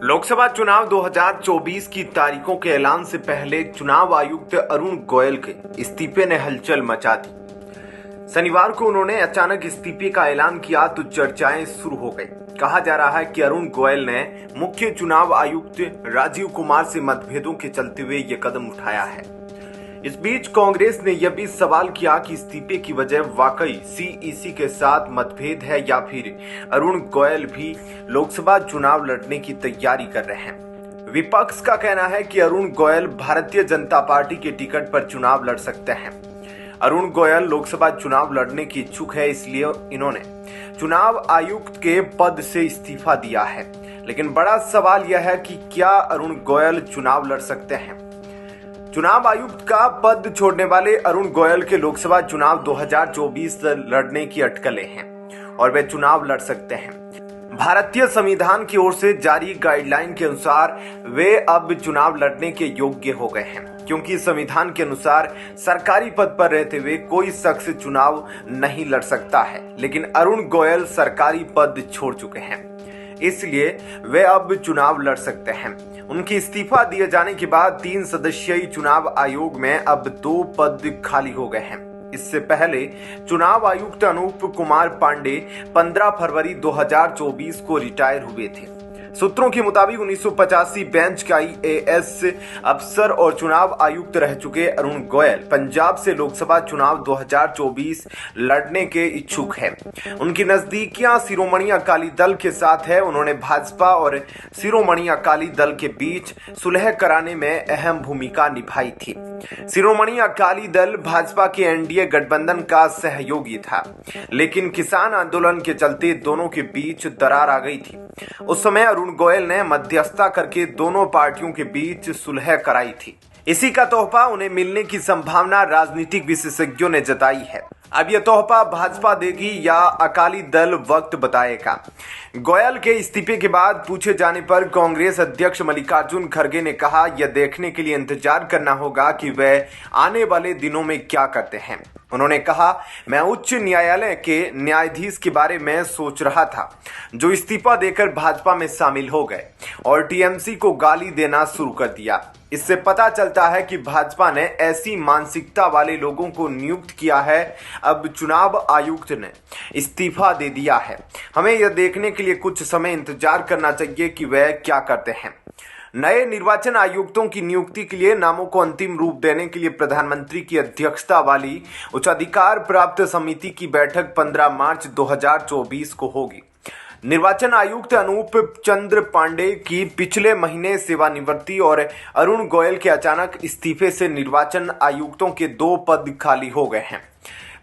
लोकसभा चुनाव 2024 की तारीखों के ऐलान से पहले चुनाव आयुक्त अरुण गोयल के इस्तीफे ने हलचल मचा दी। शनिवार को उन्होंने अचानक इस्तीफे का ऐलान किया तो चर्चाएं शुरू हो गई। कहा जा रहा है कि अरुण गोयल ने मुख्य चुनाव आयुक्त राजीव कुमार से मतभेदों के चलते हुए ये कदम उठाया है। इस बीच कांग्रेस ने यह भी सवाल किया कि इस्तीफे की वजह वाकई सीईसी के साथ मतभेद है या फिर अरुण गोयल भी लोकसभा चुनाव लड़ने की तैयारी कर रहे हैं। विपक्ष का कहना है कि अरुण गोयल भारतीय जनता पार्टी के टिकट पर चुनाव लड़ सकते हैं। अरुण गोयल लोकसभा चुनाव लड़ने की इच्छुक है, इसलिए इन्होंने चुनाव आयुक्त के पद से इस्तीफा दिया है। लेकिन बड़ा सवाल यह है कि क्या अरुण गोयल चुनाव लड़ सकते हैं। चुनाव आयुक्त का पद छोड़ने वाले अरुण गोयल के लोकसभा चुनाव 2024 लड़ने की अटकलें हैं और वे चुनाव लड़ सकते हैं। भारतीय संविधान की ओर से जारी गाइडलाइन के अनुसार वे अब चुनाव लड़ने के योग्य हो गए हैं, क्योंकि संविधान के अनुसार सरकारी पद पर रहते हुए कोई शख्स चुनाव नहीं लड़ सकता है। लेकिन अरुण गोयल सरकारी पद छोड़ चुके हैं, इसलिए वे अब चुनाव लड़ सकते हैं। उनकी इस्तीफा दिए जाने के बाद 3 सदस्यीय चुनाव आयोग में अब 2 पद खाली हो गए हैं। इससे पहले चुनाव आयुक्त अनूप कुमार पांडे 15 फरवरी 2024 को रिटायर हुए थे। सूत्रों के मुताबिक 1985 बेंच का आईएएस अफसर और चुनाव आयुक्त रह चुके अरुण गोयल पंजाब से लोकसभा चुनाव 2024 लड़ने के इच्छुक हैं। उनकी नजदीकियां शिरोमणि अकाली दल के साथ है। उन्होंने भाजपा और शिरोमणि अकाली दल के बीच सुलह कराने में अहम भूमिका निभाई थी। शिरोमणि अकाली दल भाजपा के एनडीए गठबंधन का सहयोगी था, लेकिन किसान आंदोलन के चलते दोनों के बीच दरार आ गई थी। उस समय अरुण गोयल ने मध्यस्थता करके दोनों पार्टियों के बीच सुलह कराई थी। इसी का तोहफा उन्हें मिलने की संभावना राजनीतिक विशेषज्ञों ने जताई है। अब यह तोहफा भाजपा देगी या अकाली दल, वक्त बताएगा। गोयल के इस्तीफे के बाद पूछे जाने पर कांग्रेस अध्यक्ष मल्लिकार्जुन खड़गे ने कहा, यह देखने के लिए इंतजार करना होगा कि वे आने वाले दिनों में क्या करते हैं। उन्होंने कहा, मैं उच्च न्यायालय के न्यायाधीश के बारे में सोच रहा था जो इस्तीफा देकर भाजपा में शामिल हो गए और टीएमसी को गाली देना शुरू कर दिया। इससे पता चलता है कि भाजपा ने ऐसी मानसिकता वाले लोगों को नियुक्त किया है। अब चुनाव आयुक्त ने इस्तीफा दे दिया है। हमें यह देखने के लिए कुछ समय इंतजार करना चाहिए कि वह क्या करते हैं। नए निर्वाचन आयुक्तों की नियुक्ति के लिए नामों को अंतिम रूप देने के लिए प्रधानमंत्री की अध्यक्षता वाली उच्चाधिकार प्राप्त समिति की बैठक 15 मार्च 2024 को होगी। निर्वाचन आयुक्त अनूप चंद्र पांडे की पिछले महीने सेवानिवृत्ति और अरुण गोयल के अचानक इस्तीफे से निर्वाचन आयुक्तों के 2 पद खाली हो गए हैं।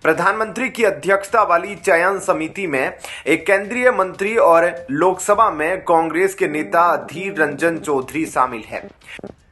प्रधानमंत्री की अध्यक्षता वाली चयन समिति में एक केंद्रीय मंत्री और लोकसभा में कांग्रेस के नेता अधीर रंजन चौधरी शामिल है।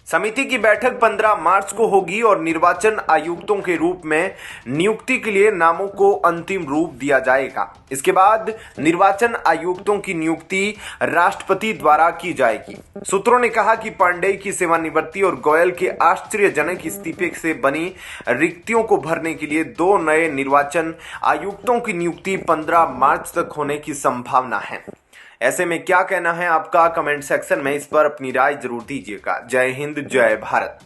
समिति की बैठक 15 मार्च को होगी और निर्वाचन आयुक्तों के रूप में नियुक्ति के लिए नामों को अंतिम रूप दिया जाएगा। इसके बाद निर्वाचन आयुक्तों की नियुक्ति राष्ट्रपति द्वारा की जाएगी। सूत्रों ने कहा कि पांडे की सेवानिवृत्ति और गोयल के आश्चर्यजनक इस्तीफे से बनी रिक्तियों को भरने के लिए 2 नए निर्वाचन आयुक्तों की नियुक्ति 15 मार्च तक होने की संभावना है। ऐसे में क्या कहना है आपका, कमेंट सेक्शन में इस पर अपनी राय जरूर दीजिएगा। जय हिंद, जय भारत।